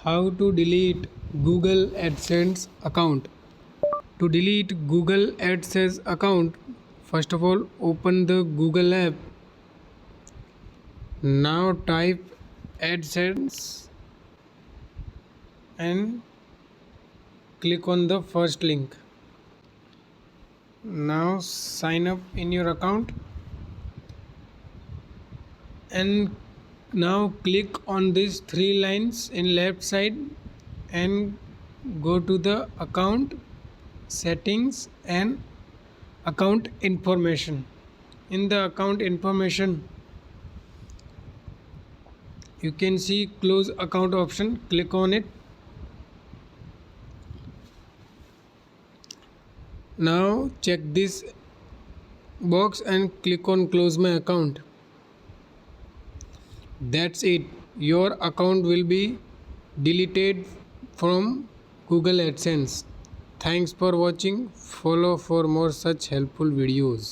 How to delete Google AdSense account. To delete Google AdSense account, first of all open the Google app. Now type AdSense and click on the first link. Now sign up in your account and now click on these three lines in left side and go to the account settings and account information. In the account information you can see close account option. Click on it. Now check this box and click on close my account. That's it. Your account will be deleted from Google AdSense. Thanks for watching. Follow for more such helpful videos.